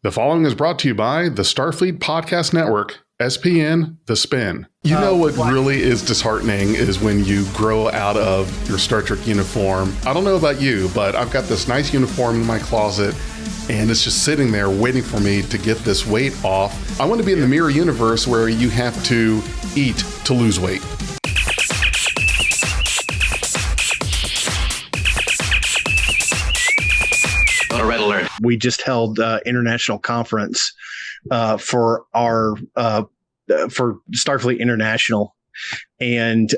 The following is brought to you by the Starfleet Podcast Network, SPN, The Spin. You know what really is disheartening is when you grow out of your Star Trek uniform. I don't know about you, but I've got this nice uniform in my closet, and it's just sitting there waiting for me to get this weight off. I want to be in the mirror universe where you have to eat to lose weight. Red alert. We just held international conference for our for Starfleet International, and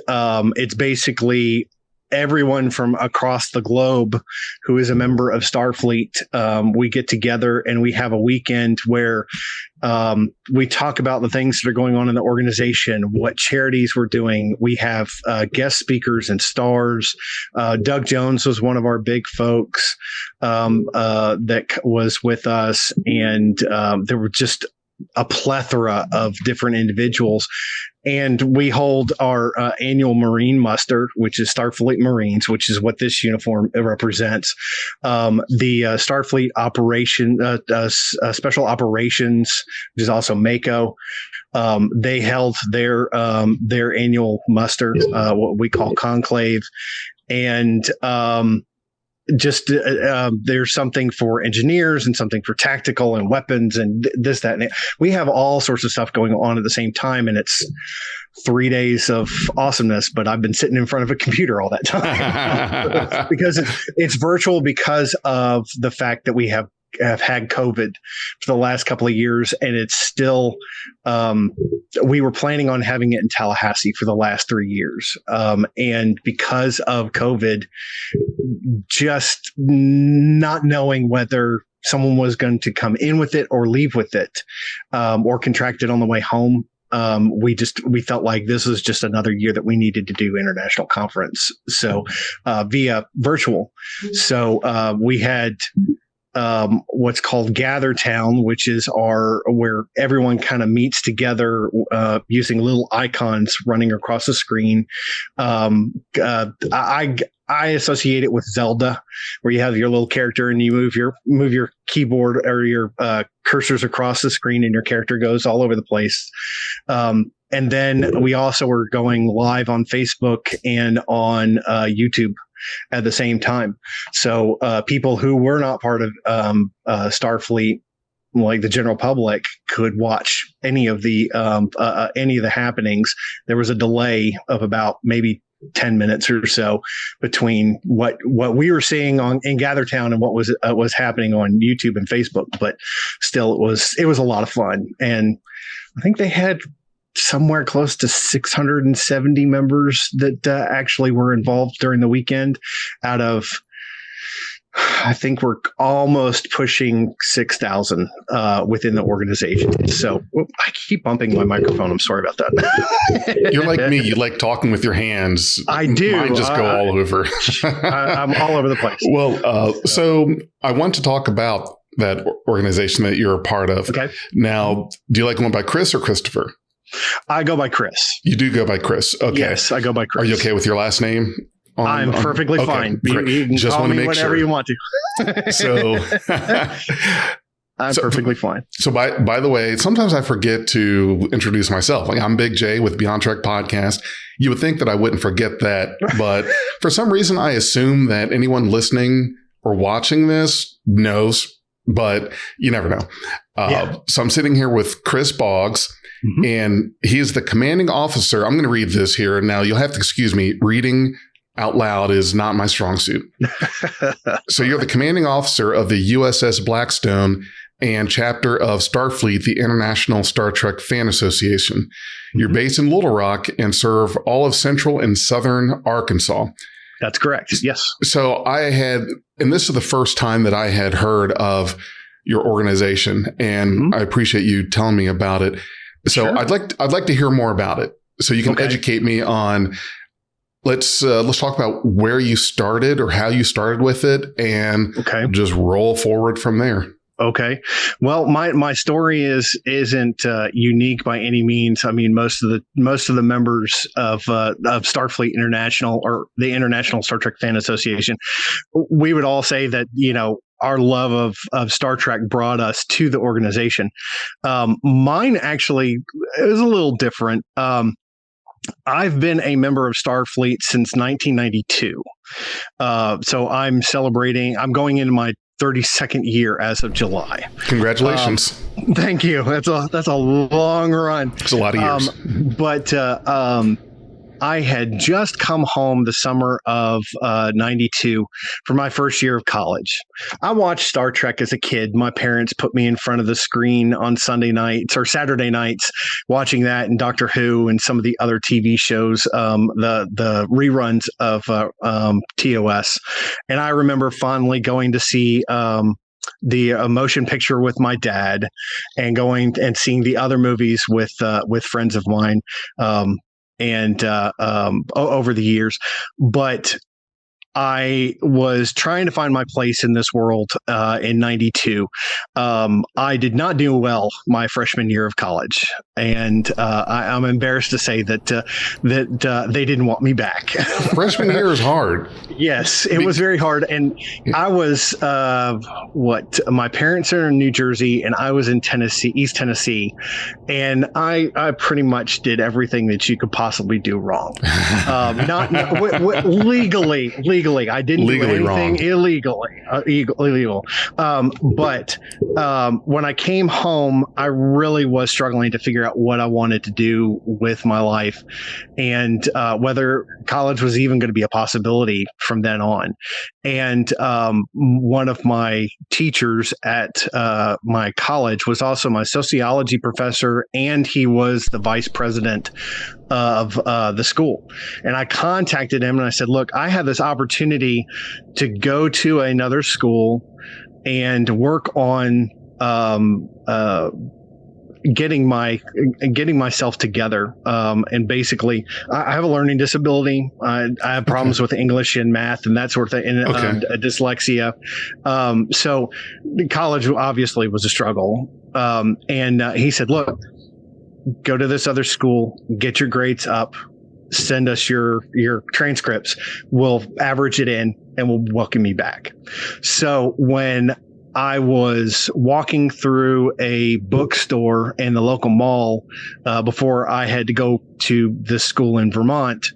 it's basically everyone from across the globe who is a member of Starfleet. We get together and we have a weekend where we talk about the things that are going on in the organization, what charities we're doing. We have guest speakers and stars. Doug Jones was one of our big folks that was with us, and there were just a plethora of different individuals. And we hold our annual Marine muster, which is Starfleet Marines, which is what this uniform represents. The Starfleet Operation, Special Operations, which is also MACO. They held their annual muster, what we call conclave, and there's something for engineers and something for tactical and weapons and this, that, and it. We have all sorts of stuff going on at the same time, and it's 3 days of awesomeness, but I've been sitting in front of a computer all that time because it's virtual because of the fact that we have had COVID for the last couple of years, and it's still, we were planning on having it in Tallahassee for the last 3 years. And because of COVID, just not knowing whether someone was going to come in with it or leave with it, or contract it on the way home. We felt like this was just another year that we needed to do international conference. So, via virtual. So, we had, what's called Gather Town, which is where everyone kind of meets together using little icons running across the screen. I associate it with Zelda, where you have your little character and you move your keyboard or your cursors across the screen, and your character goes all over the place. And then we also are going live on Facebook and on YouTube at the same time. So people who were not part of Starfleet, like the general public, could watch any of the happenings. There was a delay of about maybe 10 minutes or so between what we were seeing in Gathertown and what was happening on YouTube and Facebook. But still, it was a lot of fun, and I think they had somewhere close to 670 members that actually were involved during the weekend out of, I think we're almost pushing 6,000 within the organization. So I keep bumping my microphone. I'm sorry about that. You're like me. You like talking with your hands. I do. Mine just go all over. I'm all over the place. Well, so I want to talk about that organization that you're a part of. Okay. Now, do you like going by Chris or Christopher? I go by Chris. You do go by Chris. Okay. Yes, I go by Chris. Are you okay with your last name? I'm perfectly fine. You can just call want to me make whatever sure. you want to. So I'm perfectly fine. So by the way, sometimes I forget to introduce myself. Like, I'm BigJ with Beyond Trek Podcast. You would think that I wouldn't forget that, but for some reason I assume that anyone listening or watching this knows, but you never know. So I'm sitting here with Chris Boggs. Mm-hmm. And he is the commanding officer. I'm going to read this here. Now, you'll have to excuse me. Reading out loud is not my strong suit. So you're the commanding officer of the USS Blackstone and chapter of Starfleet, the International Star Trek Fan Association. Mm-hmm. You're based in Little Rock and serve all of central and southern Arkansas. That's correct. Yes. So and this is the first time that I had heard of your organization, and mm-hmm. I appreciate you telling me about it. So sure. I'd like to hear more about it. So you can educate me on. Let's talk about where you started or how you started with it, and just roll forward from there. Okay. Well, my story isn't unique by any means. I mean, most of the members of Starfleet International or the International Star Trek Fan Association, we would all say that, our love of Star Trek brought us to the organization. Mine actually is a little different. I've been a member of Starfleet since 1992. So I'm going into my 32nd year as of July. Congratulations. Thank you. That's a long run. It's a lot of years. But I had just come home the summer of 92 for my first year of college. I watched Star Trek as a kid. My parents put me in front of the screen on Sunday nights or Saturday nights, watching that and Doctor Who and some of the other TV shows, the reruns of TOS. And I remember fondly going to see the motion picture with my dad, and going and seeing the other movies with friends of mine. Over the years, but I was trying to find my place in this world in 92. I did not do well my freshman year of college, and I'm embarrassed to say that they didn't want me back. Freshman year is hard. Yes, it was very hard. And I was, my parents are in New Jersey and I was in Tennessee, East Tennessee. And I pretty much did everything that you could possibly do wrong. Legally, I didn't do anything wrong. Illegal. But when I came home, I really was struggling to figure out what I wanted to do with my life, and whether college was even going to be a possibility from then on. And one of my teachers at my college was also my sociology professor, and he was the vice president of the school. And I contacted him and I said, look, I have this opportunity to go to another school and work on getting myself together. And basically I have a learning disability. I have problems with English and math and that sort of thing, and dyslexia. So college obviously was a struggle. And he said, look, go to this other school, get your grades up, send us your transcripts. We'll average it in and we'll welcome you back. So when I was walking through a bookstore in the local mall before I had to go to this school in Vermont,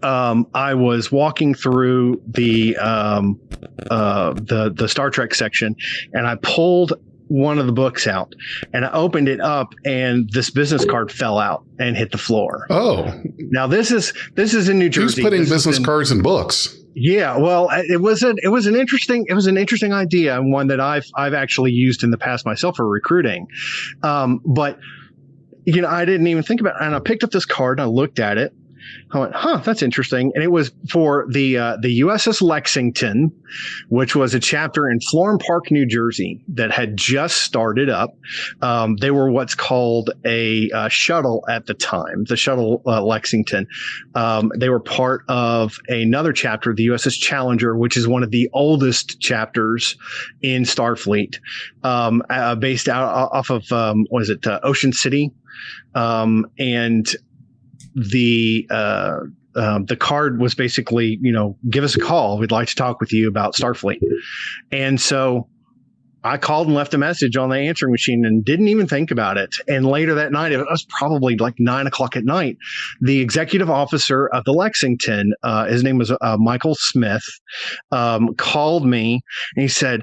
I was walking through the Star Trek section, and I pulled one of the books out and I opened it up, and this business card fell out and hit the floor. Oh, now this is in New Jersey. Who's putting business cards in books? Yeah, well, it was an interesting idea, and one that I've actually used in the past myself for recruiting. But I didn't even think about it. And I picked up this card and I looked at it. I went, that's interesting. And it was for the USS Lexington, which was a chapter in Florham Park, New Jersey, that had just started up. They were what's called a shuttle at the time, the shuttle Lexington. They were part of another chapter, the USS Challenger, which is one of the oldest chapters in Starfleet, based off of, Ocean City. And the card was basically, give us a call. We'd like to talk with you about Starfleet. And so I called and left a message on the answering machine and didn't even think about it. And later that night, it was probably like 9:00 at night, the executive officer of the Lexington, his name was Michael Smith, called me and he said,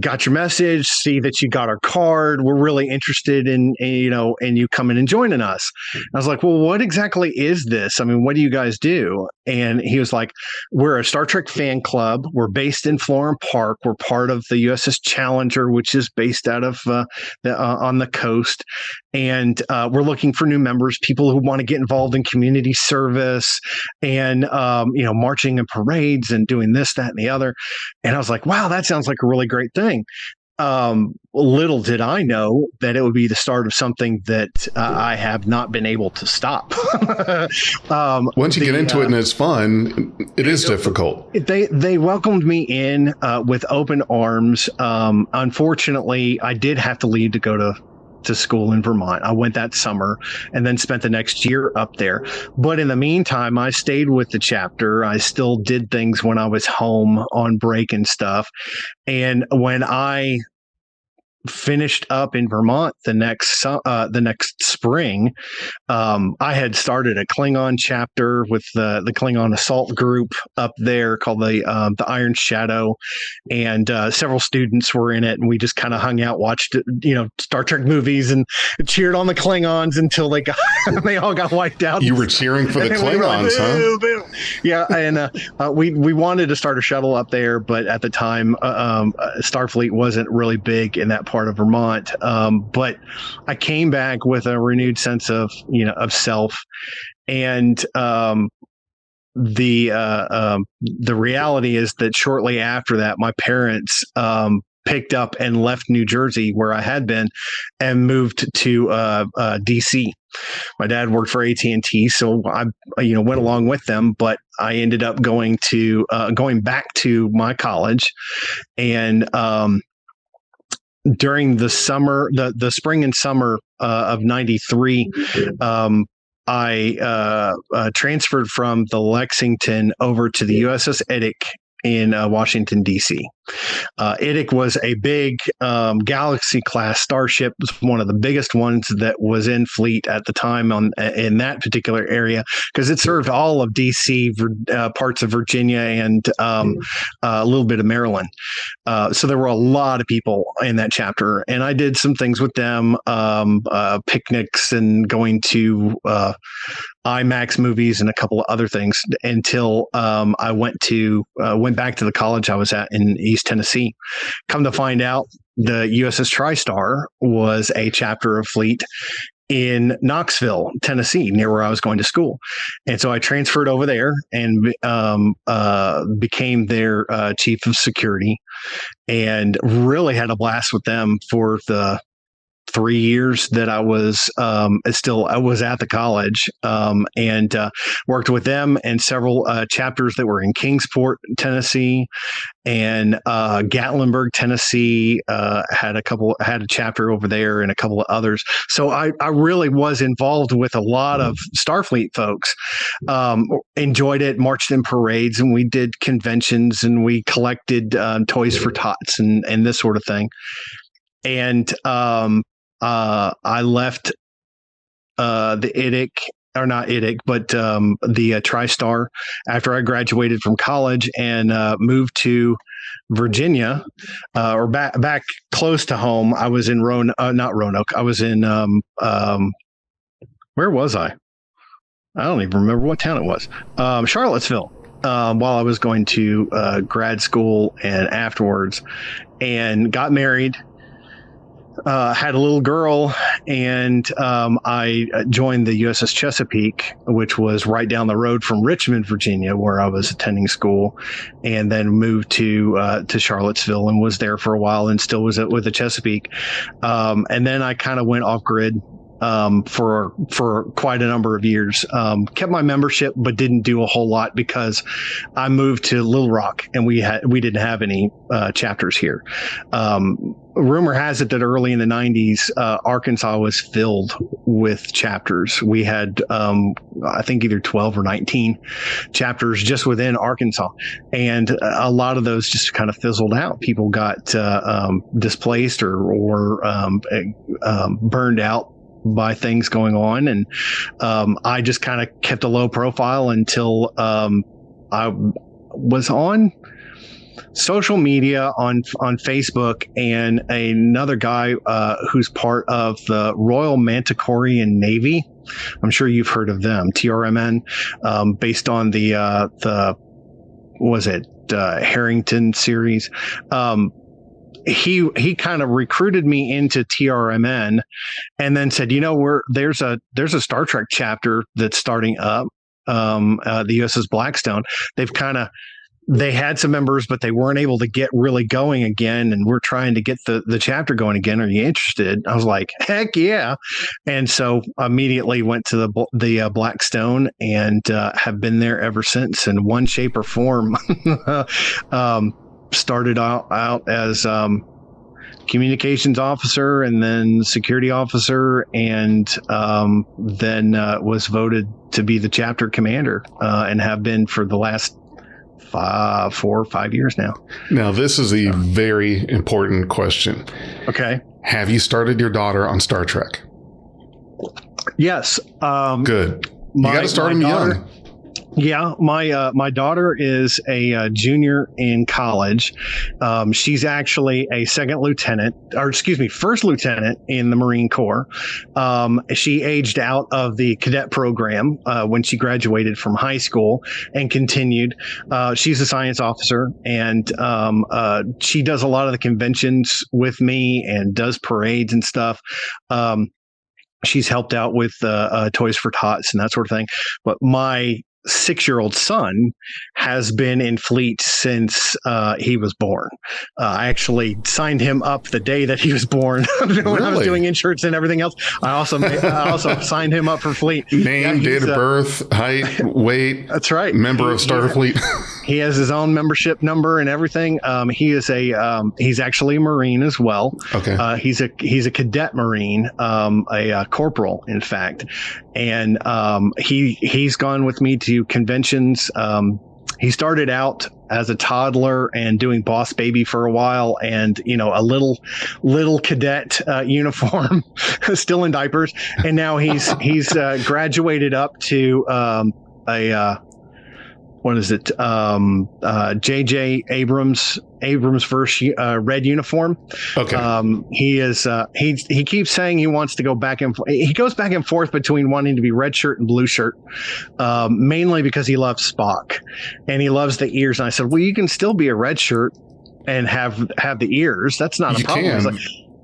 got your message, see that you got our card. We're really interested in you coming and joining us. I was like, well, what exactly is this? I mean, what do you guys do? And he was like, we're a Star Trek fan club. We're based in Florham Park. We're part of the USS Challenger, which is based out of on the coast. And we're looking for new members, people who want to get involved in community service and, marching in parades and doing this, that, and the other. And I was like, wow, that sounds like a really great thing. Little did I know that it would be the start of something that I have not been able to stop. Once you get into it and it's fun, it is difficult. They welcomed me in with open arms. Unfortunately, I did have to leave to go to to school in Vermont. I went that summer and then spent the next year up there. But in the meantime, I stayed with the chapter. I still did things when I was home on break and stuff. And when I finished up in Vermont the next spring, I had started a Klingon chapter with the Klingon assault group up there called the Iron Shadow, and several students were in it, and we just kind of hung out, watched Star Trek movies, and cheered on the Klingons until they all got wiped out. You were cheering for the Klingons, huh? Boo. Yeah, and we wanted to start a shuttle up there, but at the time, Starfleet wasn't really big in that part of Vermont. But I came back with a renewed sense of self, and the reality is that shortly after that, my parents picked up and left New Jersey, where I had been, and moved to DC. My dad worked for AT&T, so I went along with them, but I ended up going back to my college, and during the summer, the spring and summer of '93, I transferred from the Lexington over to the USS Edic in Washington, D.C. Edic was a big Galaxy-class starship. It was one of the biggest ones that was in fleet at the time in that particular area, because it served all of D.C., parts of Virginia, and a little bit of Maryland. So there were a lot of people in that chapter, and I did some things with them, picnics and going to IMAX movies and a couple of other things, until I went back to the college I was at in East Tennessee. Come to find out, the USS TriStar was a chapter of fleet in Knoxville, Tennessee, near where I was going to school. And so I transferred over there and became their chief of security, and really had a blast with them for the 3 years that I was at the college, and worked with them and several chapters that were in Kingsport, Tennessee, and Gatlinburg, Tennessee. Had a chapter over there, and a couple of others. So I really was involved with a lot of Starfleet folks. Enjoyed it, marched in parades, and we did conventions, and we collected toys for tots and this sort of thing. And I left the IDIC, or not IDIC, but the TriStar after I graduated from college, and moved to Virginia, or back close to home. I was in not Roanoke. I was in where was I? I don't even remember what town it was. Charlottesville. While I was going to grad school and afterwards, and got married. Had a little girl, and I joined the USS Chesapeake, which was right down the road from Richmond, Virginia, where I was attending school, and then moved to Charlottesville and was there for a while, and still was with the Chesapeake. And then I kind of went off grid for quite a number of years. Kept my membership, but didn't do a whole lot because I moved to Little Rock, and we didn't have any chapters here. Rumor has it that early in the 90s, Arkansas was filled with chapters. We had, I think, either 12 or 19 chapters just within Arkansas. And a lot of those just kind of fizzled out. People got displaced or burned out by things going on. And I just kind of kept a low profile until I was on social media on Facebook, and another guy who's part of the Royal Manticorian Navy. I'm sure you've heard of them, TRMN, based on the Harrington series. He kind of recruited me into TRMN, and then said, there's a Star Trek chapter that's starting up, the USS Blackstone. They had some members, but they weren't able to get really going again. And we're trying to get the chapter going again. Are you interested? I was like, heck yeah. And so immediately went to the Blackstone, and have been there ever since in one shape or form. Started out as communications officer, and then security officer, and then was voted to be the chapter commander, and have been for the last 4 or 5 years now. Now, this is a very important question. Okay. Have you started your daughter on Star Trek? Yes. Good. You got to start them young. Yeah, my daughter is a junior in college. She's actually a first lieutenant in the Marine Corps. She aged out of the cadet program when she graduated from high school and continued. She's a science officer, and she does a lot of the conventions with me and does parades and stuff. She's helped out with Toys for Tots and that sort of thing. But my 6-year-old son has been in Fleet since he was born. I actually signed him up the day that he was born when I was doing insurance and everything else. I also signed him up for Fleet. Name, date of birth, height, weight. That's right. Member of Starfleet. He has his own membership number and everything. He's actually a Marine as well. Okay. He's a cadet Marine, a corporal, in fact. And he's gone with me to conventions. He started out as a toddler and doing Boss Baby for a while, and a little cadet uniform, still in diapers, and now he's graduated up to J.J. Abrams first red uniform. Okay. He keeps saying he wants to go back and he goes back and forth between wanting to be red shirt and blue shirt, mainly because he loves Spock and he loves the ears. And I said, well, you can still be a red shirt and have the ears. That's not a problem. He's like,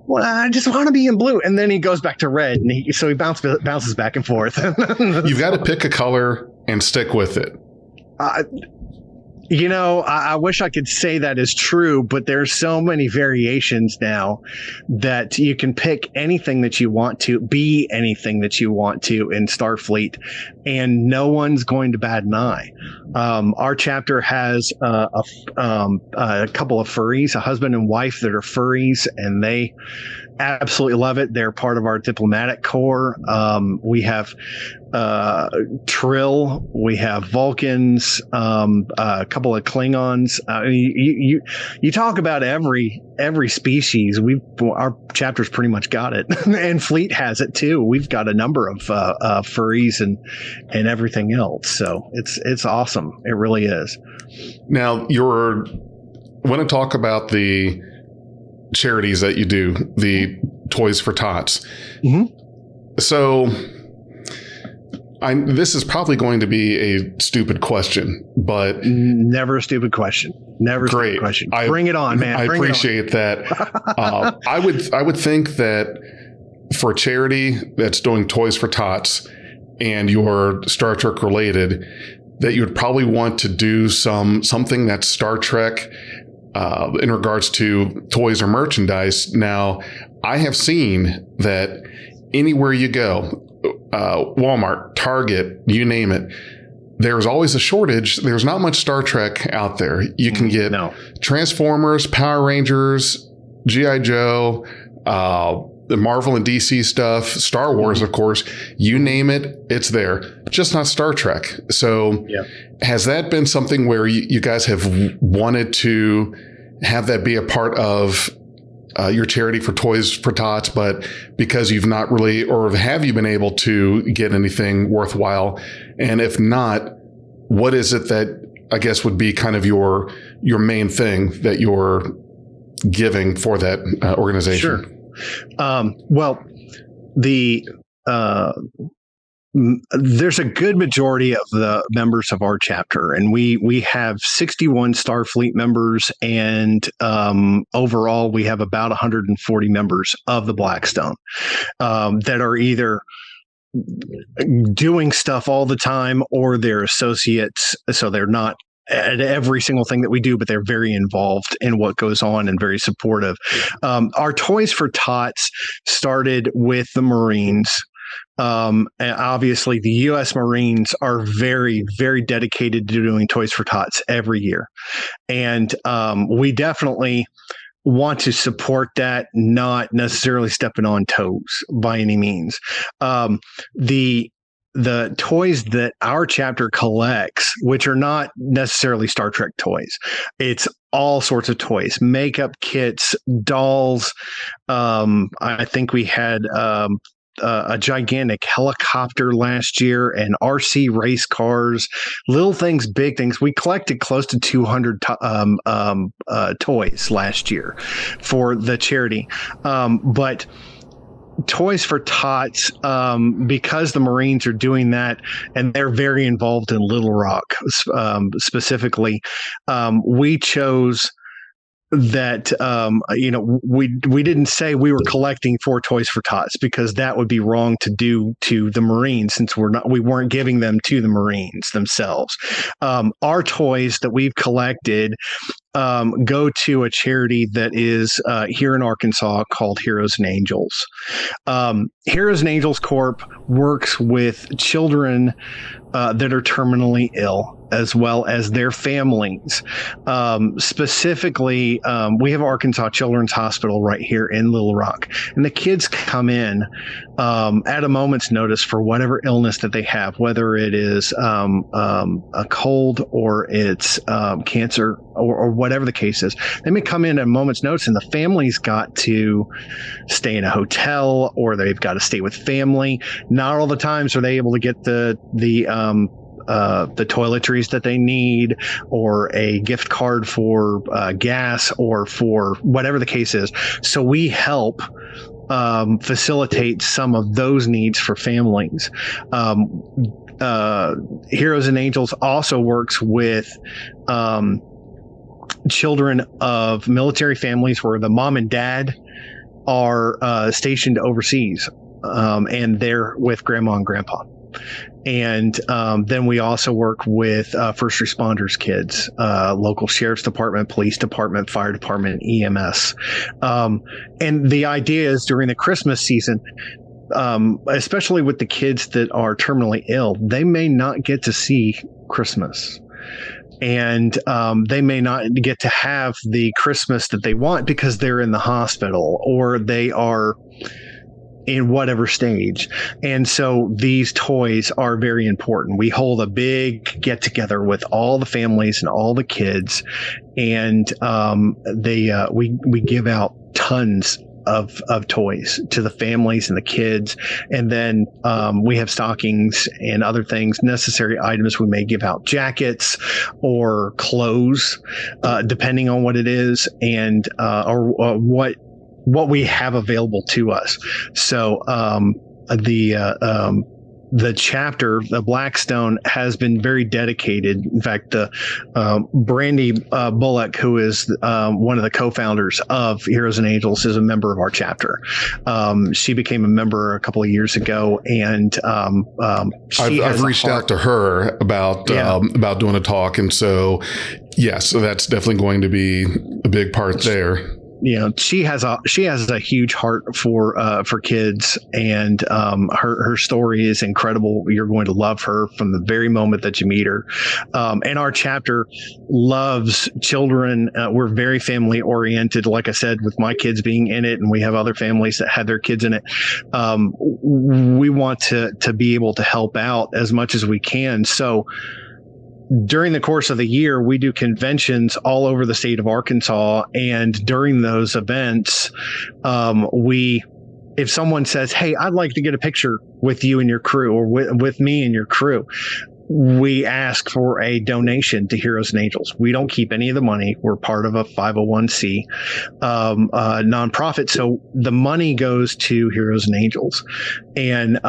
well, I just want to be in blue. And then he goes back to red, and he bounces back and forth. You've got to pick a color and stick with it. I wish I could say that is true, but there's so many variations now that you can pick anything that you want to, be anything that you want to in Starfleet, and no one's going to bat an eye. Our chapter has a couple of furries, a husband and wife that are furries, and they absolutely love it. They're part of our diplomatic corps. We have Trill, we have Vulcans, a couple of Klingons. You talk about every species. Our chapter's pretty much got it, and Fleet has it too. We've got a number of furries and everything else. So it's awesome. It really is. Now, want to talk about the charities that you do, the Toys for Tots. Mm-hmm. So this is probably going to be a stupid question, but never a stupid question. Never a great. Stupid question. Bring it on, man. I appreciate that. I would think that for a charity that's doing Toys for Tots and you're Star Trek related, that you would probably want to do something that's Star Trek in regards to toys or merchandise. Now, I have seen that anywhere you go, Walmart, Target, you name it, there's always a shortage. There's not much Star Trek out there. You can get Transformers, Power Rangers, G.I. Joe, the Marvel and DC stuff, Star Wars, of course, you name it, it's there, just not Star Trek. So has that been something where you guys have wanted to have that be a part of your charity for Toys for Tots, but because you've not really, or have you been able to get anything worthwhile? And if not, what is it that I guess would be kind of your main thing that you're giving for that organization? Sure. Well, there's a good majority of the members of our chapter, and we have 61 Starfleet members, and overall we have about 140 members of the Blackstone that are either doing stuff all the time or they're associates, so they're not at every single thing that we do, but they're very involved in what goes on and very supportive. Our Toys for Tots started with the Marines. And obviously the U.S. Marines are very, very dedicated to doing Toys for Tots every year. And we definitely want to support that, not necessarily stepping on toes by any means. The toys that our chapter collects, which are not necessarily Star Trek toys, it's all sorts of toys, makeup kits, dolls. I think we had a gigantic helicopter last year and RC race cars, little things, big things. We collected close to 200 toys last year for the charity. But Toys for Tots, because the Marines are doing that and they're very involved in Little Rock specifically, we chose that we didn't say we were collecting for Toys for Tots, because that would be wrong to do to the Marines, since we weren't giving them to the Marines themselves. Our toys that we've collected go to a charity that is here in Arkansas called Heroes and Angels. Heroes and Angels Corp works with children that are terminally ill, as well as their families. Specifically, we have Arkansas Children's Hospital right here in Little Rock, and the kids come in at a moment's notice for whatever illness that they have, whether it is a cold or it's cancer or whatever the case is. They may come in at a moment's notice, and the family's got to stay in a hotel, or they've got to stay with family. Not all the times are they able to get the toiletries that they need, or a gift card for gas, or for whatever the case is. So we help facilitate some of those needs for families. Heroes and Angels also works with children of military families where the mom and dad are stationed overseas, and they're with grandma and grandpa. And then we also work with first responders kids, local sheriff's department, police department, fire department, EMS. And the idea is during the Christmas season, especially with the kids that are terminally ill, they may not get to see Christmas. And they may not get to have the Christmas that they want because they're in the hospital, or they are in whatever stage. And so these toys are very important. We hold a big get together with all the families and all the kids, and we give out tons of toys to the families and the kids. And then we have stockings and other things, necessary items. We may give out jackets or clothes, depending on what it is, and or what we have available to us. So the chapter, the Blackstone, has been very dedicated. In fact, Brandy Bullock, who is one of the co-founders of Heroes and Angels, is a member of our chapter. She became a member a couple of years ago, and I've reached out to her about doing a talk, and so yes, so that's definitely going to be a big part there. You know, she has a huge heart for kids, and her story is incredible. You're going to love her from the very moment that you meet her. And our chapter loves children. We're very family oriented, like I said, with my kids being in it, and we have other families that have their kids in it. We want to be able to help out as much as we can. So during the course of the year, we do conventions all over the state of Arkansas. And during those events, if someone says, "Hey, I'd like to get a picture with you and your crew, or with me and your crew," we ask for a donation to Heroes and Angels. We don't keep any of the money. We're part of a 501c nonprofit. So the money goes to Heroes and Angels. And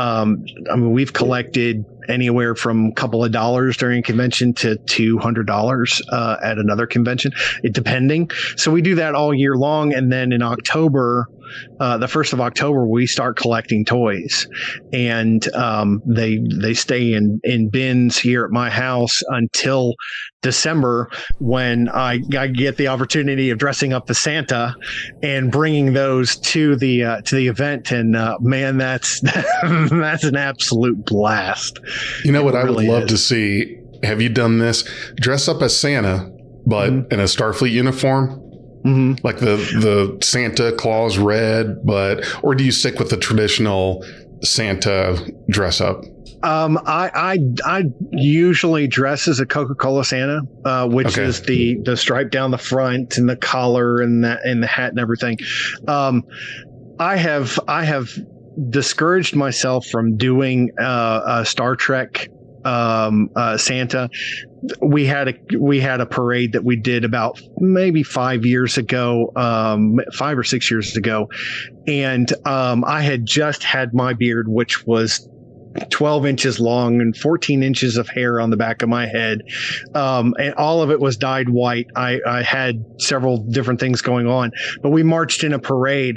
we've collected anywhere from a couple of dollars during a convention to $200 at another convention, depending. So we do that all year long. And then in October, the 1st of October, we start collecting toys, and they stay in bins here at my house until December, when I get the opportunity of dressing up as Santa and bringing those to the event. And man, that's an absolute blast. You know what I would love to see? Have you done this? Dress up as Santa, but in a Starfleet uniform, Like the Santa Claus red, or do you stick with the traditional Santa dress up? I usually dress as a Coca-Cola Santa, which is the stripe down the front and the collar and the hat and everything. I have discouraged myself from doing a Star Trek Santa. We had a parade that we did about maybe 5 years ago, 5 or 6 years ago, and I had just had my beard, which was 12 inches long and 14 inches of hair on the back of my head. And all of it was dyed white. I had several different things going on, but we marched in a parade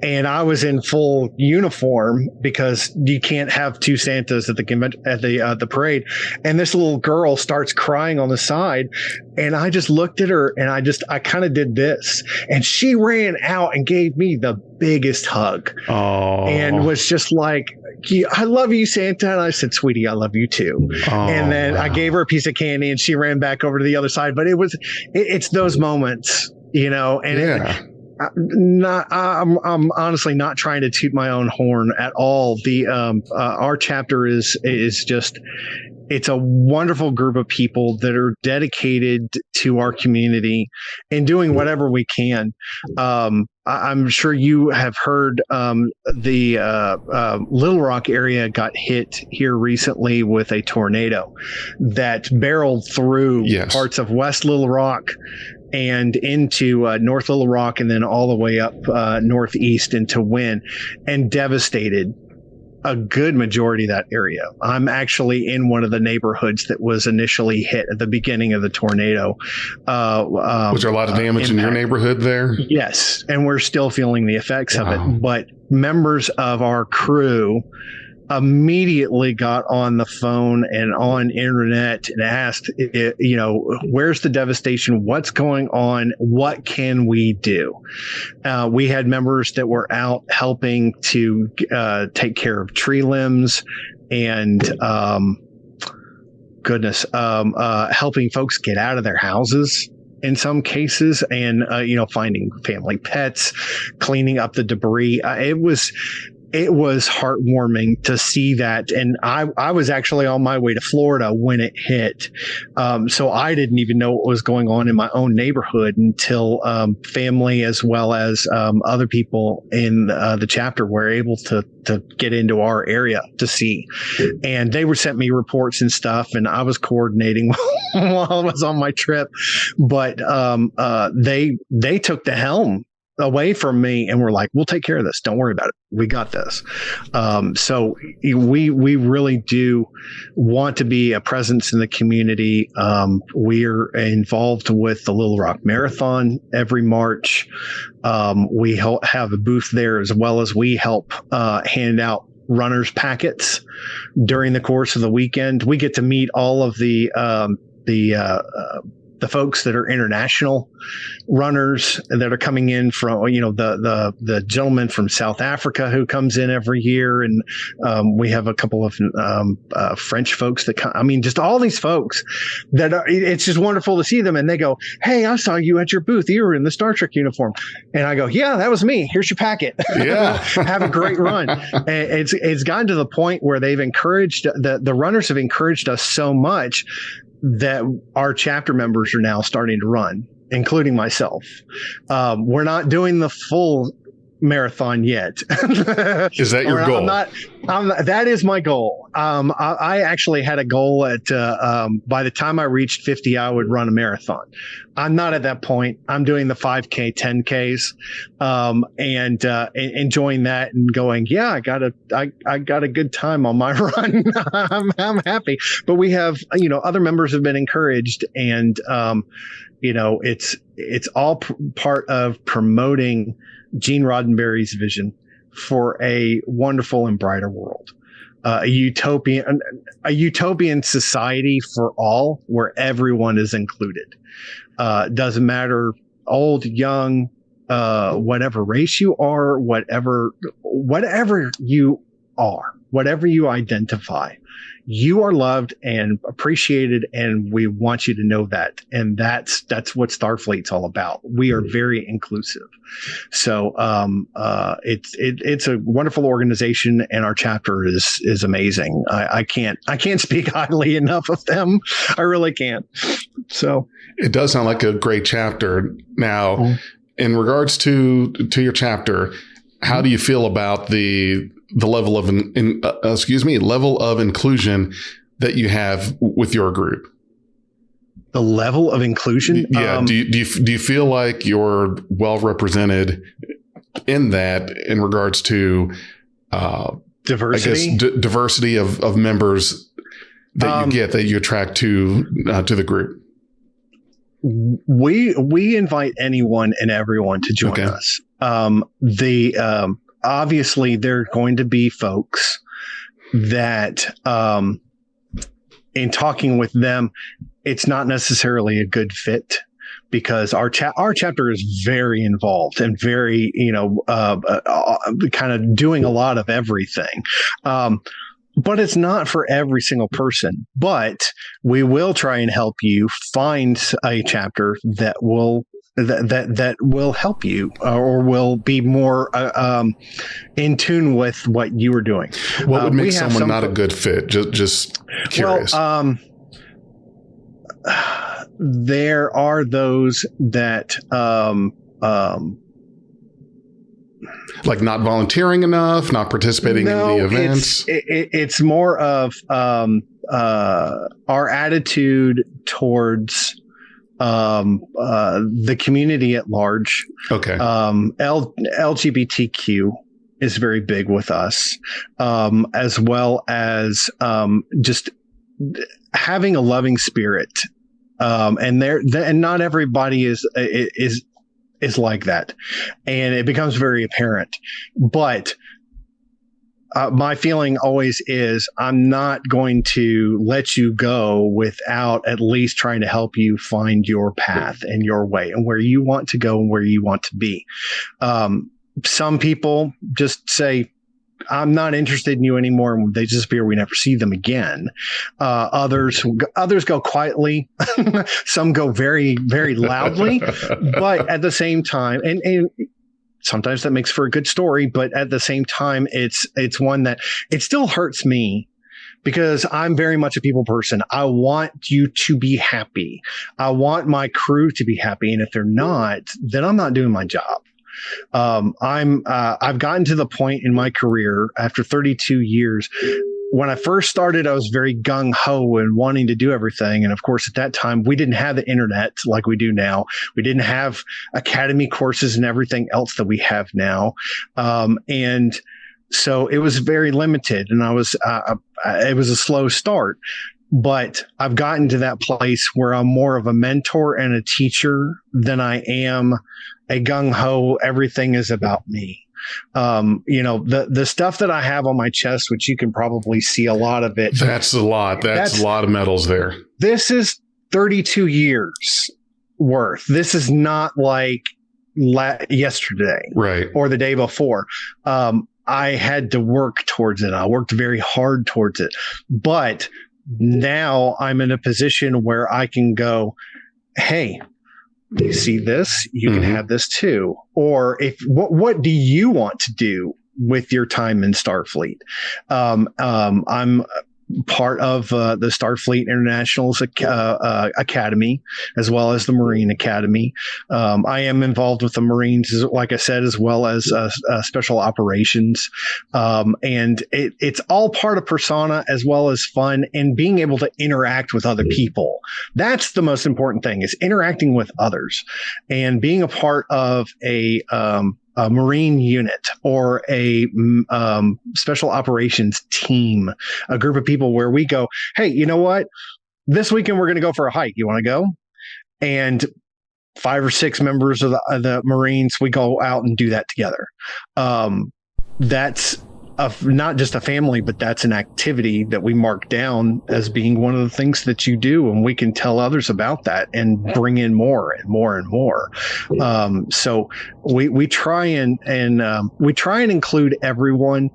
and I was in full uniform because you can't have two Santas at the parade. And this little girl starts crying on the side, and I just looked at her and I kind of did this, and she ran out and gave me the biggest hug. Oh. And was just like, I love you, Santa. And I said, sweetie, I love you too. And then I gave her a piece of candy and she ran back over to the other side. But it's those moments, and I'm honestly not trying to toot my own horn at all. Our chapter is just, it's a wonderful group of people that are dedicated to our community and doing whatever we can. I'm sure you have heard the Little Rock area got hit here recently with a tornado that barreled through parts of West Little Rock and into North Little Rock, and then all the way up northeast into Wynn, and devastated a good majority of that area. I'm actually in one of the neighborhoods that was initially hit at the beginning of the tornado. Was there a lot of damage in your neighborhood there? Yes, and we're still feeling the effects of it. But members of our crew immediately got on the phone and on internet and asked, where's the devastation? What's going on? What can we do? We had members that were out helping to take care of tree limbs and helping folks get out of their houses in some cases, and finding family pets, cleaning up the debris. It was heartwarming to see that. And I was actually on my way to Florida when it hit. So I didn't even know what was going on in my own neighborhood until family as well as other people in the chapter were able to get into our area to see. And they sent me reports and stuff, and I was coordinating while I was on my trip. But they took the helm away from me and we're like, we'll take care of this. Don't worry about it. We got this. So we really do want to be a presence in the community. We're involved with the Little Rock Marathon every March. We have a booth there, as well as we help hand out runners packets during the course of the weekend. We get to meet all of the folks that are international runners that are coming in from, the gentleman from South Africa who comes in every year. And we have a couple of French folks that come. I mean, just all these folks that it's just wonderful to see them. And they go, hey, I saw you at your booth. You were in the Star Trek uniform. And I go, yeah, that was me. Here's your packet. Yeah. Have a great run. And it's gotten to the point where they've encouraged, the runners have encouraged us so much that our chapter members are now starting to run, including myself. We're not doing the full marathon yet. Is that your goal? That is my goal. I actually had a goal at by the time I reached 50, I would run a marathon. I'm not at that point. I'm doing the 5K, 10Ks, and enjoying that and going, yeah, I got a good time on my run. I'm happy. But we have, other members have been encouraged, and it's all part of promoting Gene Roddenberry's vision for a wonderful and brighter world, a utopian society for all, where everyone is included. Doesn't matter old, young, whatever race you are, whatever you are, whatever you identify, you are loved and appreciated, and we want you to know that. And that's what Starfleet's all about. We are very inclusive. So it's a wonderful organization, and our chapter is amazing. I can't speak highly enough of them. I really can't. So it does sound like a great chapter. Now, in regards to your chapter, how do you feel about the level of level of inclusion that you have with your group? The level of inclusion? Yeah. Do you feel like you're well represented in that in regards to diversity? I guess diversity of members that you attract to the group? We invite anyone and everyone to join us. Obviously there are going to be folks that, in talking with them, it's not necessarily a good fit, because our chapter is very involved and very, kind of doing a lot of everything. But it's not for every single person. But we will try and help you find a chapter that will help you, or will be more in tune with what you are doing. What would make someone not a good fit? Just curious. Well, there are those that like not volunteering enough, not participating in the events. It's more of our attitude towards the community at large. Okay. LGBTQ is very big with us, as well as just having a loving spirit. And not everybody is like that, and it becomes very apparent. But my feeling always is, I'm not going to let you go without at least trying to help you find your path and your way and where you want to go and where you want to be. Some people just say, I'm not interested in you anymore, and they disappear. We never see them again. Others go quietly. Some go very, very loudly. But at the same time, and sometimes that makes for a good story, but at the same time, it's one that it still hurts me, because I'm very much a people person. I want you to be happy. I want my crew to be happy. And if they're not, then I'm not doing my job. I've gotten to the point in my career after 32 years. When I first started, I was very gung ho and wanting to do everything. And of course, at that time, we didn't have the internet like we do now. We didn't have academy courses and everything else that we have now. And so it was very limited, and it was a slow start. But I've gotten to that place where I'm more of a mentor and a teacher than I am a gung-ho, everything is about me. The stuff that I have on my chest, which you can probably see a lot of it. That's a lot. That's a lot of medals there. This is 32 years worth. This is not like yesterday, right, or the day before. I had to work towards it. I worked very hard towards it. But now I'm in a position where I can go, hey, you see this? You can have this too. Or what do you want to do with your time in Starfleet? I'm part of the Starfleet International's Academy, as well as the Marine Academy. I am involved with the Marines, like I said, as well as special operations. And it's all part of persona, as well as fun and being able to interact with other people. That's the most important thing, is interacting with others and being a part of a Marine unit or a special operations team, a group of people where we go, hey, you know what? This weekend we're going to go for a hike. You want to go? And 5 or 6 members of the Marines, we go out and do that together. That's not just a family, but that's an activity that we mark down as being one of the things that you do, and we can tell others about that and bring in more and more and more. So we try and include everyone.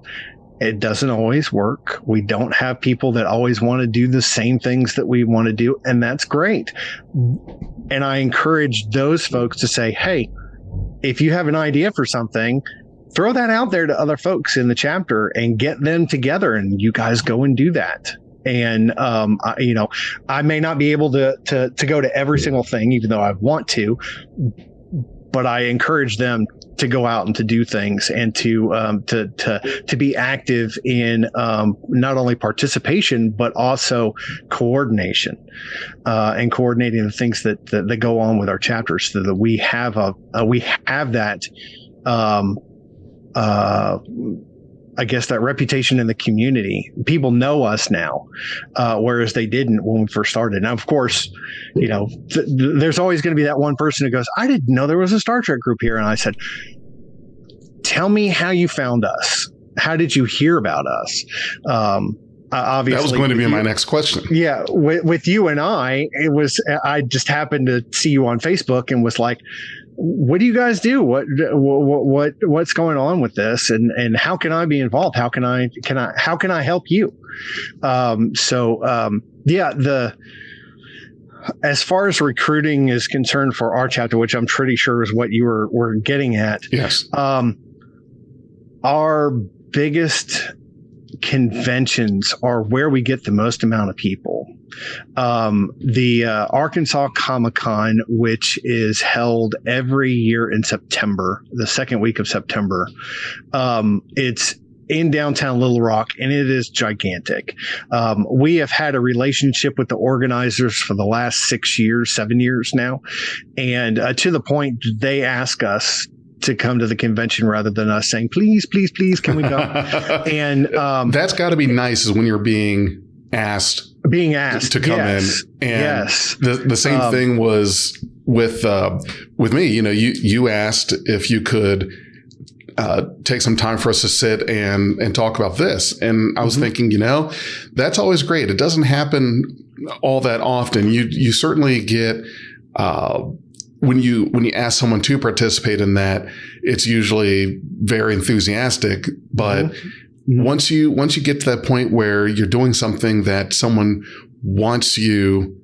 It doesn't always work. We don't have people that always want to do the same things that we want to do, and that's great. And I encourage those folks to say, hey, if you have an idea for something, throw that out there to other folks in the chapter and get them together, and you guys go and do that. And, I may not be able to go to every single thing, even though I want to, but I encourage them to go out and to do things and to be active in not only participation, but also coordination and coordinating the things that go on with our chapters, so that we have that, I guess, that reputation in the community. People know us now, whereas they didn't when we first started. Now, of course, there's always going to be that one person who goes, I didn't know there was a Star Trek group here. And I said, tell me how you found us. How did you hear about us? Obviously, that was going to be my next question. Yeah. With you and I just happened to see you on Facebook and was like, what do you guys do? What's going on with this? And how can I be involved? How can I help you? As far as recruiting is concerned for our chapter, which I'm pretty sure is what you were getting at. Yes. Our biggest conventions are where we get the most amount of people. The Arkansas Comic-Con, which is held every year in September, the second week of September. It's in downtown Little Rock, and it is gigantic. We have had a relationship with the organizers for the last 7 years now. And to the point, they ask us to come to the convention rather than us saying, please, please, please, can we go? And that's got to be nice, is when you're being asked to come in. And the same thing was with me. You asked if you could take some time for us to sit and talk about this. And I was thinking, that's always great. It doesn't happen all that often. You certainly get, when you ask someone to participate in that, it's usually very enthusiastic. But once you get to that point where you're doing something that someone wants you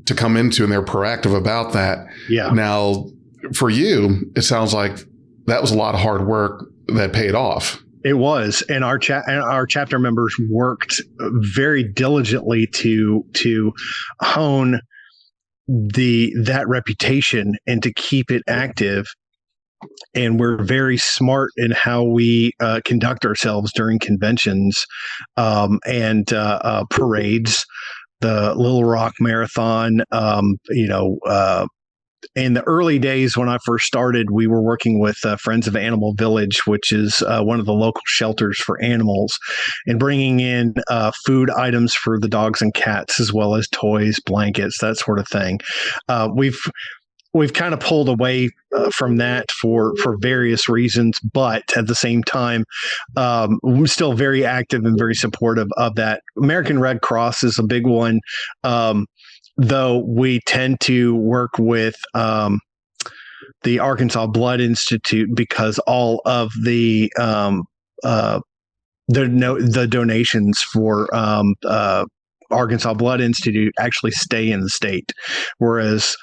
to come into and they're proactive about that. Yeah. Now, for you, it sounds like that was a lot of hard work that paid off. It was, and our chapter members worked very diligently to hone that reputation and to keep it active. And we're very smart in how we conduct ourselves during conventions and parades. The Little Rock Marathon, in the early days when I first started, we were working with Friends of Animal Village, which is one of the local shelters for animals, and bringing in food items for the dogs and cats, as well as toys, blankets, that sort of thing. We've kind of pulled away from that for various reasons, but at the same time, we're still very active and very supportive of that. American Red Cross is a big one. Though we tend to work with the Arkansas Blood Institute, because all of the donations for Arkansas Blood Institute actually stay in the state, whereas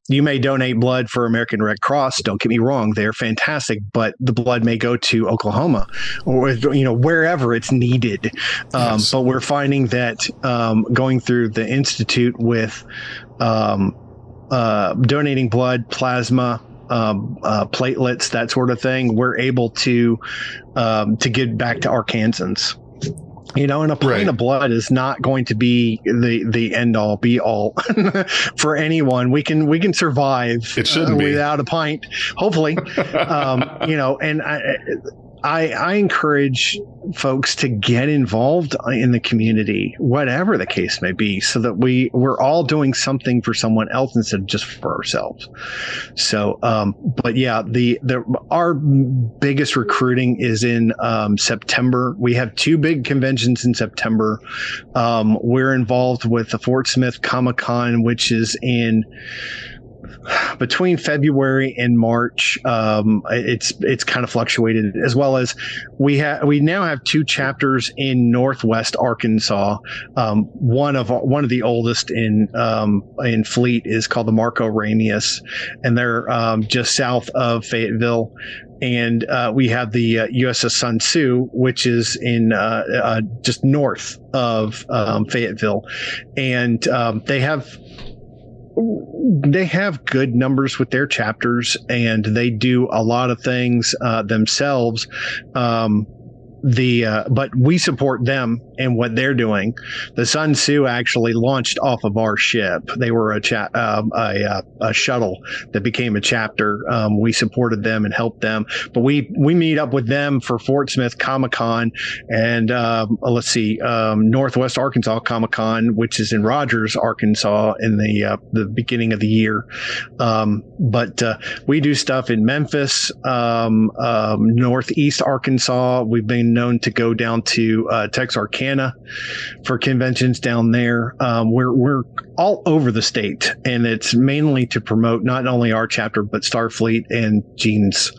you may donate blood for American Red Cross. Don't get me wrong; they're fantastic, but the blood may go to Oklahoma or wherever it's needed. Yes. But we're finding that going through the institute with donating blood, plasma, platelets, that sort of thing, we're able to give back to Arkansans. And a pint of blood is not going to be the end all be all for anyone. We can survive without a pint, hopefully. And I encourage folks to get involved in the community, whatever the case may be, so that we're all doing something for someone else instead of just for ourselves. So, but yeah, our biggest recruiting is in September. We have 2 big conventions in September. We're involved with the Fort Smith Comic-Con, which is in between February and March, it's kind of fluctuated, as well as we now have 2 chapters in Northwest Arkansas. One of the oldest in Fleet is called the Marco Aurelius, and they're just south of Fayetteville. And we have the USS Sun Tzu, which is in just north of Fayetteville, and they have good numbers with their chapters, and they do a lot of things themselves. But we support them and what they're doing. The Sun Tzu actually launched off of our ship. They were a shuttle that became a chapter. We supported them and helped them, but we meet up with them for Fort Smith Comic-Con and Northwest Arkansas Comic-Con, which is in Rogers, Arkansas, in the beginning of the year. But we do stuff in Memphis, Northeast Arkansas. We've been known to go down to Texarkana for conventions down there. We're all over the state, and it's mainly to promote not only our chapter but Starfleet and Gene's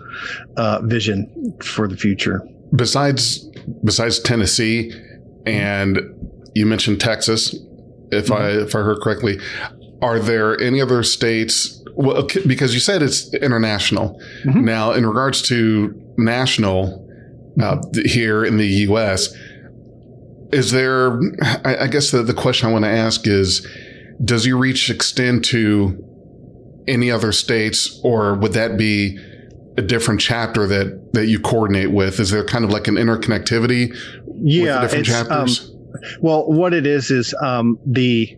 vision for the future. Besides Tennessee, and you mentioned Texas, if I heard correctly, are there any other states? Well, because you said it's international. Mm-hmm. Now, in regards to national. Here in the U.S., is there, I guess the question I want to ask is, does your reach extend to any other states, or would that be a different chapter that you coordinate with? Is there kind of like an interconnectivity with the different chapters? Well, what it is the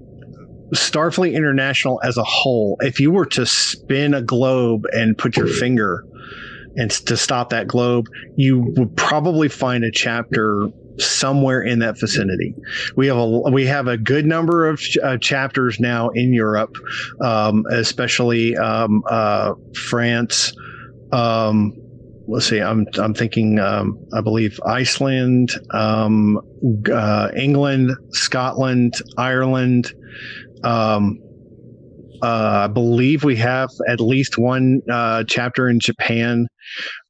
Starfleet International as a whole, if you were to spin a globe and put your finger and to stop that globe, you would probably find a chapter somewhere in that vicinity. We have a good number of chapters now in Europe, especially France. Let's see, I'm thinking, I believe Iceland, England, Scotland, Ireland. I believe we have at least one chapter in Japan.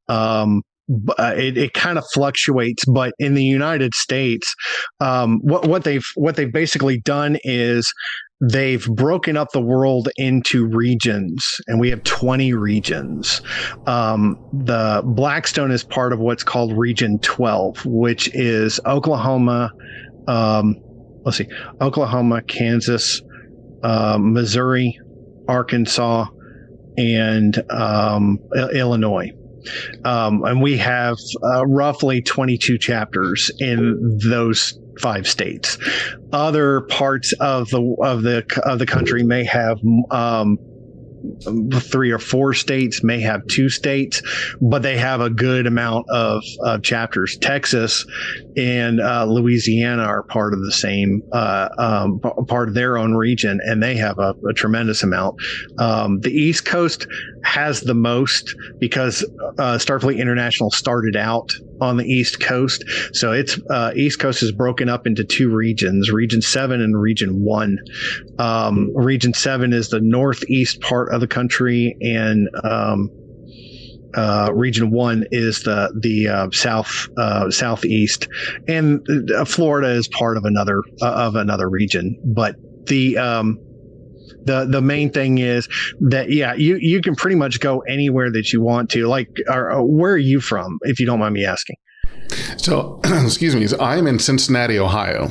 It kind of fluctuates, but in the United States, what they've basically done is they've broken up the world into regions, and we have 20 regions. The Blackstone is part of what's called Region 12, which is Oklahoma, Kansas, Missouri, Arkansas, and Illinois. And we have roughly 22 chapters in those 5 states. Other parts of the country may have 3 or 4 states, may have 2 states, but they have a good amount of chapters. Texas and Louisiana are part of the same part of their own region, and they have a tremendous amount. The East Coast has the most because Starfleet International started out on the East Coast. So it's East Coast is broken up into 2 regions, Region 7 and Region 1. Region 7 is the northeast part of the country, and Region 1 is the southeast, and Florida is part of another region. But the main thing is that, you can pretty much go anywhere that you want to. Like, where are you from, if you don't mind me asking? So, excuse me, I'm in Cincinnati, Ohio.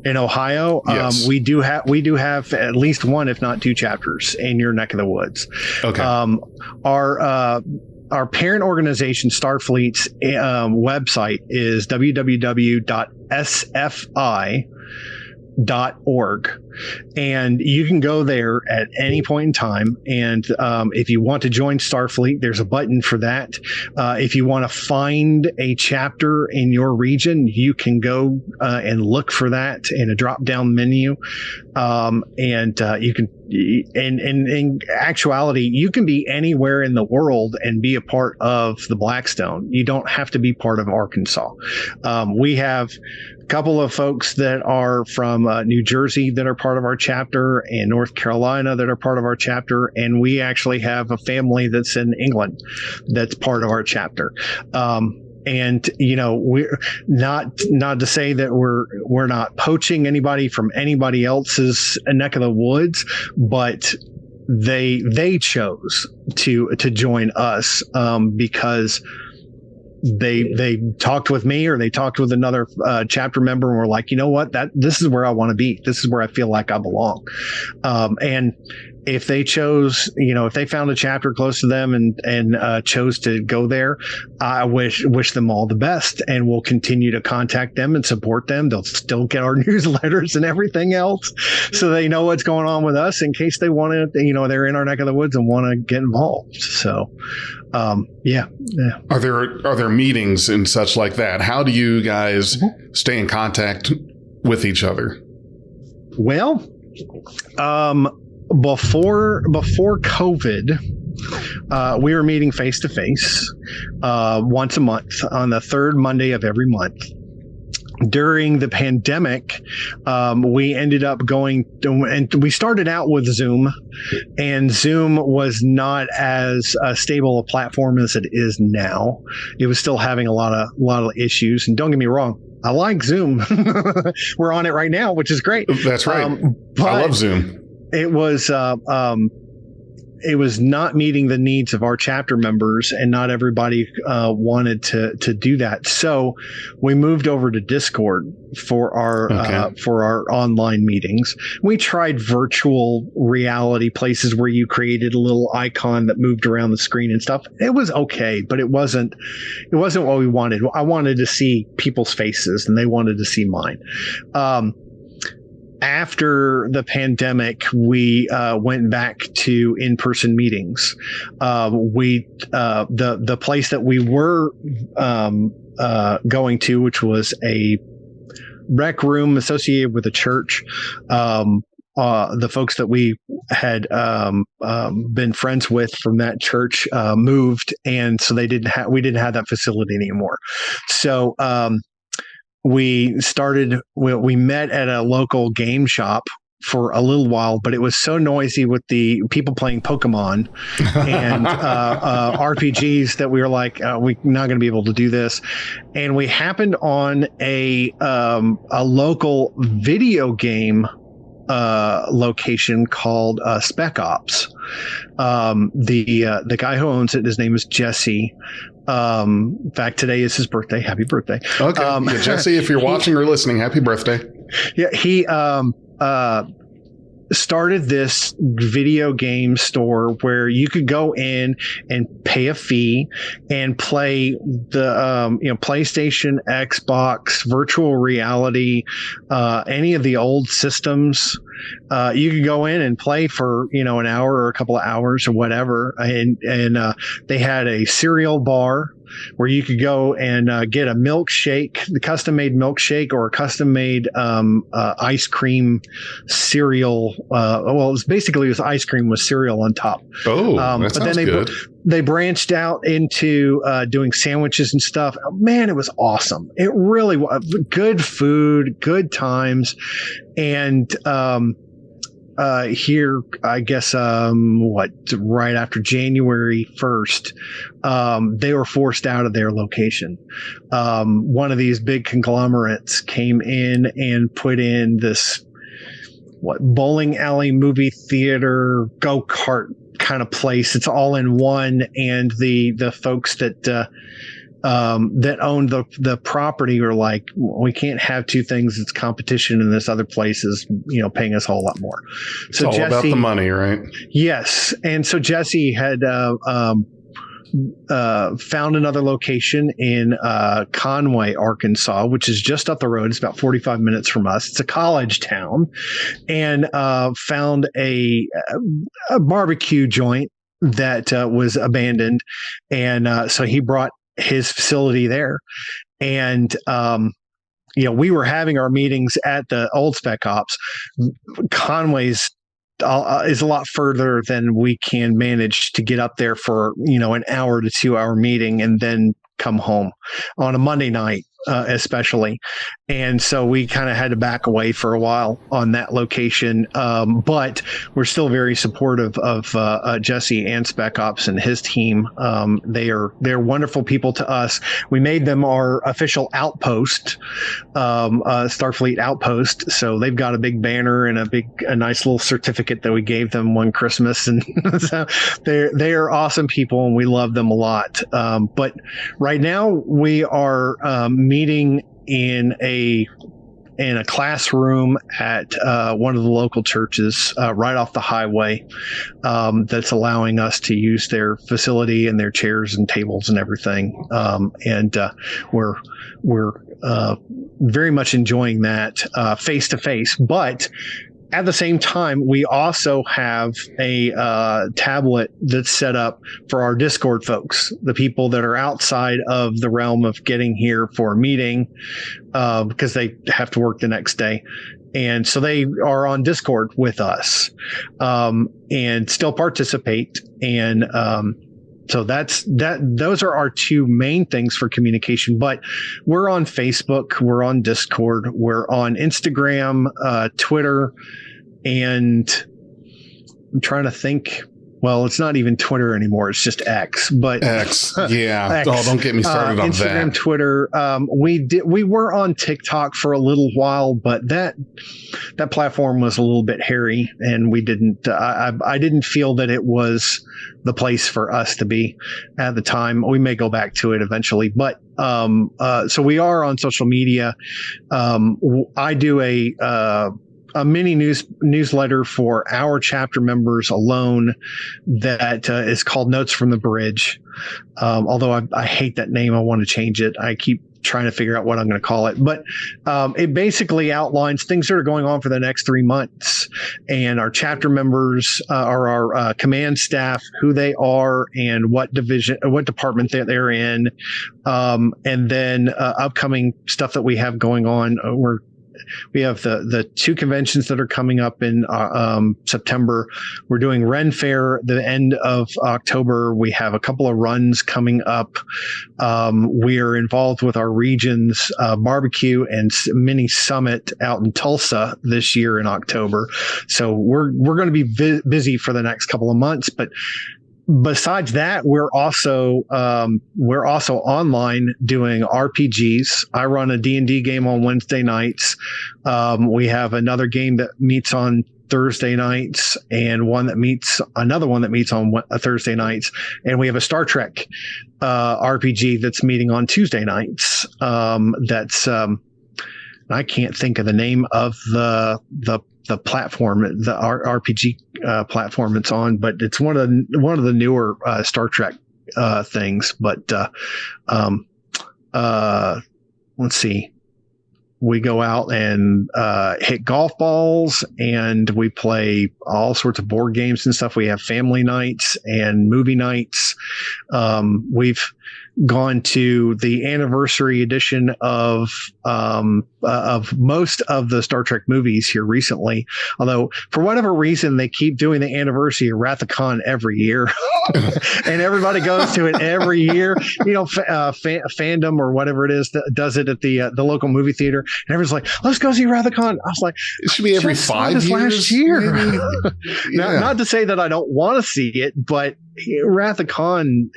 In Ohio, yes. we do have at least 1, if not 2 chapters in your neck of the woods. Okay. Our parent organization, Starfleet's website is www.sfi.org, and you can go there at any point in time. And if you want to join Starfleet, there's a button for that. If you want to find a chapter in your region, you can go and look for that in a drop-down menu, and you can in actuality, you can be anywhere in the world and be a part of the Blackstone. You don't have to be part of Arkansas. We have a couple of folks that are from New Jersey that are part of our chapter, and North Carolina that are part of our chapter, and we actually have a family that's in England that's part of our chapter. And we're not to say that we're not poaching anybody from anybody else's neck of the woods, but they chose to join us because they talked with me or they talked with another chapter member and were like, you know what, this is where I want to be. This is where I feel like I belong. And if they chose, if they found a chapter close to them and chose to go there, I wish them all the best, and we'll continue to contact them and support them. They'll still get our newsletters and everything else, so they know what's going on with us in case they want to, they're in our neck of the woods and want to get involved. So, yeah. Are there meetings and such like that? How do you guys stay in contact with each other? Well, before COVID, we were meeting face to face once a month on the third Monday of every month. During the pandemic, we ended up going and we started out with Zoom, and Zoom was not as stable a platform as it is now. It was still having a lot of issues. And don't get me wrong, I like Zoom. We're on it right now, which is great. That's right. I love Zoom. It was not meeting the needs of our chapter members, and not everybody wanted to do that. So we moved over to Discord for our online meetings. We tried virtual reality places where you created a little icon that moved around the screen and stuff. It was okay, but it wasn't what we wanted. I wanted to see people's faces, and they wanted to see mine. After the pandemic, we went back to in-person meetings. The place that we were going to, which was a rec room associated with a church, the folks that we had been friends with from that church moved, and so we didn't have that facility anymore. So we met at a local game shop for a little while, but it was so noisy with the people playing Pokemon and RPGs that we were like, we're not going to be able to do this. And we happened on a local video game location called Spec Ops. The guy who owns it, his name is Jesse. In fact, today is his birthday. Happy birthday. Okay. Jesse, if you're watching or listening, happy birthday. Yeah. He, started this video game store where you could go in and pay a fee and play the PlayStation, Xbox, virtual reality, any of the old systems. You could go in and play for an hour or a couple of hours or whatever, and they had a cereal bar where you could go and get a milkshake, the custom-made milkshake, or a custom-made ice cream cereal. It was ice cream with cereal on top. Oh, that sounds good. They branched out into doing sandwiches and stuff. Man, it was awesome. It really was good food, good times. And here, I guess, right after January 1st, they were forced out of their location. One of these big conglomerates came in and put in this bowling alley, movie theater, go-kart kind of place. It's all in one, and the folks that owned the property were like, we can't have two things. It's competition, and this other place is paying us a whole lot more. So it's all about the money, right? Yes, and so Jesse had found another location in Conway, Arkansas, which is just up the road. It's about 45 minutes from us. It's a college town, and found a barbecue joint that was abandoned, and so he brought his facility there. And we were having our meetings at the old Spec Ops. Conway's is a lot further than we can manage to get up there for, an hour to 2 hour meeting and then come home on a Monday night, especially. And so we kind of had to back away for a while on that location. But we're still very supportive of Jesse and Spec Ops and his team. They're wonderful people to us. We made them our official outpost, Starfleet outpost. So they've got a big banner and a nice little certificate that we gave them one Christmas. And so they are awesome people and we love them a lot. But right now we are meeting in a classroom at one of the local churches right off the highway, that's allowing us to use their facility and their chairs and tables and everything. And we're very much enjoying that face to face. But at the same time, we also have a tablet that's set up for our Discord folks, the people that are outside of the realm of getting here for a meeting, because they have to work the next day. And so they are on Discord with us, and still participate. And so those are our two main things for communication. But we're on Facebook, we're on Discord, we're on Instagram, Twitter, and I'm trying to think. Well, it's not even Twitter anymore. It's just X. But X, yeah. X, Oh, don't get me started on Instagram, that. Twitter. We were on TikTok for a little while, but that platform was a little bit hairy, and we didn't. I didn't feel that it was the place for us to be at the time. We may go back to it eventually, but so we are on social media. I do a mini newsletter for our chapter members alone that is called Notes from the Bridge. Although I hate that name, I want to change it. I keep trying to figure out what I'm going to call it. But it basically outlines things that are going on for the next 3 months, and our chapter members or our command staff, who they are and what department they're in, and then upcoming stuff that we have going on. We have the two conventions that are coming up in September. We're doing Ren Fair the end of October. We have a couple of runs coming up. We are involved with our region's barbecue and mini summit out in Tulsa this year in October. So we're going to be busy for the next couple of months. But besides that, we're also online doing RPGs. I run a D&D game on Wednesday nights. We have another game that meets on Thursday nights, and another one that meets on Thursday nights. And we have a Star Trek RPG that's meeting on Tuesday nights. I can't think of the name of the platform, the RPG platform it's on, but it's one of the newer Star Trek things. But let's see. We go out and hit golf balls, and we play all sorts of board games and stuff. We have family nights and movie nights. We've gone to the anniversary edition of most of the Star Trek movies here recently. Although for whatever reason they keep doing the anniversary of Wrath of Khan every year, and everybody goes to it every year. Fandom or whatever it is that does it at the local movie theater, and everyone's like, "Let's go see Wrath of Khan." I was like, "It should be every 5 years." Last year, Yeah. not to say that I don't want to see it, but Wrath of Khan,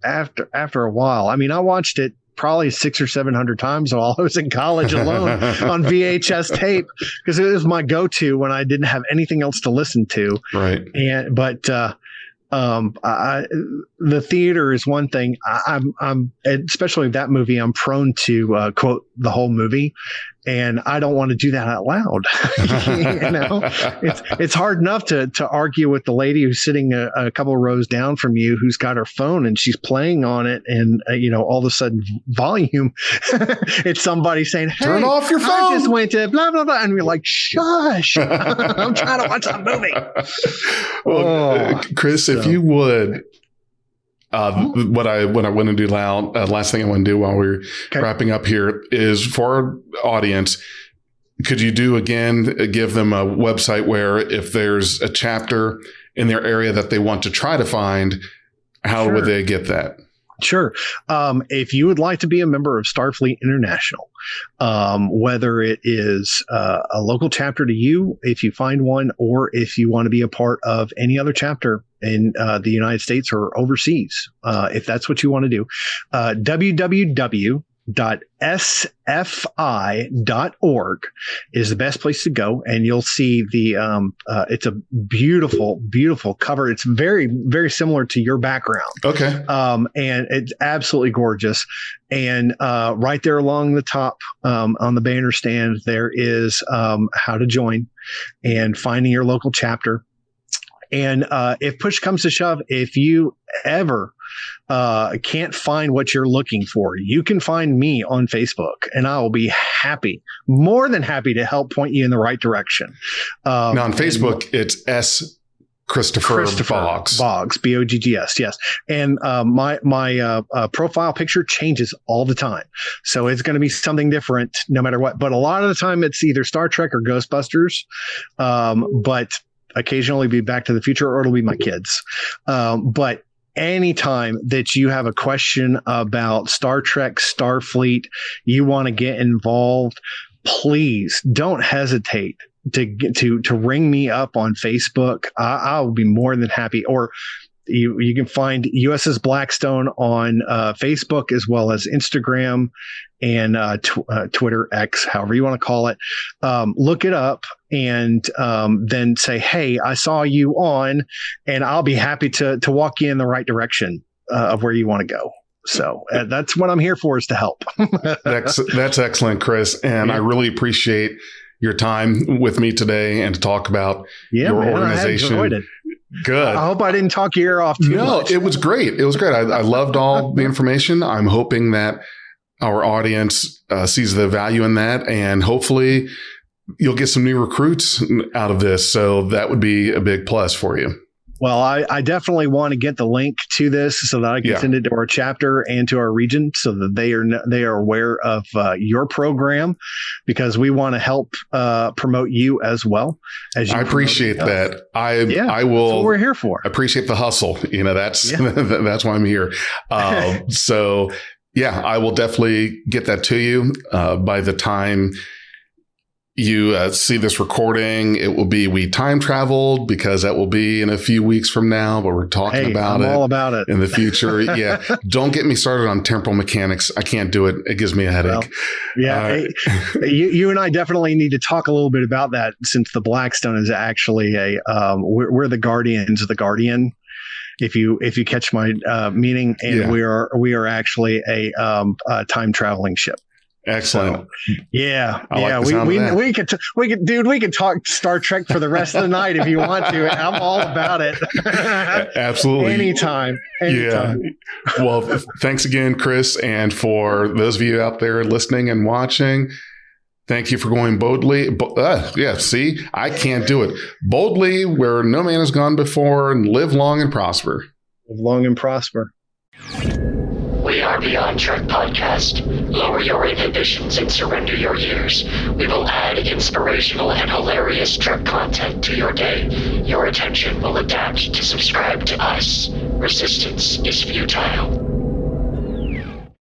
after a while. I mean, I watched it probably 600 or 700 times while I was in college alone on VHS tape, because it was my go-to when I didn't have anything else to listen to. Right. But the theater is one thing. I'm especially that movie, I'm prone to quote the whole movie, and I don't want to do that out loud. It's hard enough to argue with the lady who's sitting a couple of rows down from you, who's got her phone and she's playing on it, and all of a sudden volume, it's somebody saying, "Hey, turn off your phone. I just went to blah blah blah," and we're like, "Shush! I'm trying to watch a movie." Well, Chris, if you would, what I want to do now, last thing I want to do while we're wrapping up here is for our audience, could you give them a website where if there's a chapter in their area that they want to try to find, how would they get that? Sure. If you would like to be a member of Starfleet International, whether it is a local chapter to you, if you find one, or if you want to be a part of any other chapter in the United States or overseas, if that's what you want to do, www.sfi.org is the best place to go, and you'll see it's a beautiful, beautiful cover. It's very, very similar to your background. Okay. And it's absolutely gorgeous. And right there along the top on the banner stand, there is how to join and finding your local chapter. And if push comes to shove, if you ever can't find what you're looking for, you can find me on Facebook, and I will be more than happy to help point you in the right direction. Now on Facebook, it's S. Christopher Boggs. Boggs, Boggs, yes. And my profile picture changes all the time. So it's going to be something different no matter what. But a lot of the time it's either Star Trek or Ghostbusters. But occasionally be Back to the Future, or it'll be my kids. But anytime that you have a question about Star Trek, Starfleet, you want to get involved, please don't hesitate to ring me up on Facebook. I'll be more than happy. Or you can find USS Blackstone on Facebook, as well as Instagram and Twitter, X, however you want to call it. Look it up and then say, hey, I saw you on, and I'll be happy to walk you in the right direction of where you want to go. So that's what I'm here for, is to help. That's excellent, Chris. And I really appreciate your time with me today and to talk about your organization. I enjoyed it. Good. I hope I didn't talk your ear off too much. No, it was great. It was great. I loved all the information. I'm hoping that our audience sees the value in that, and hopefully you'll get some new recruits out of this. So that would be a big plus for you. Well, I definitely want to get the link to this so that I can send it to our chapter and to our region, so that they are aware of your program, because we want to help promote you as well. I appreciate that. I will. That's what we're here for. Appreciate the hustle. That's that's why I'm here. So yeah, I will definitely get that to you by the time you see this recording. It will be We Time Traveled, because that will be in a few weeks from now, but we're talking about all about it in the future. Yeah. Don't get me started on temporal mechanics. I can't do it. It gives me a headache. Well, you and I definitely need to talk a little bit about that, since the Blackstone is actually we're the guardians of the Guardian. If you catch my meaning, and we are actually a time traveling ship. Excellent. So, we could talk Star Trek for the rest of the night if you want to. I'm all about it. Absolutely. Anytime. Yeah. Well, thanks again, Chris. And for those of you out there listening and watching, thank you for going boldly. See, I can't do it. Boldly where no man has gone before, and live long and prosper. Live long and prosper. We are Beyond Trek Podcast. Lower your inhibitions and surrender your ears. We will add inspirational and hilarious Trek content to your day. Your attention will adapt to subscribe to us. Resistance is futile.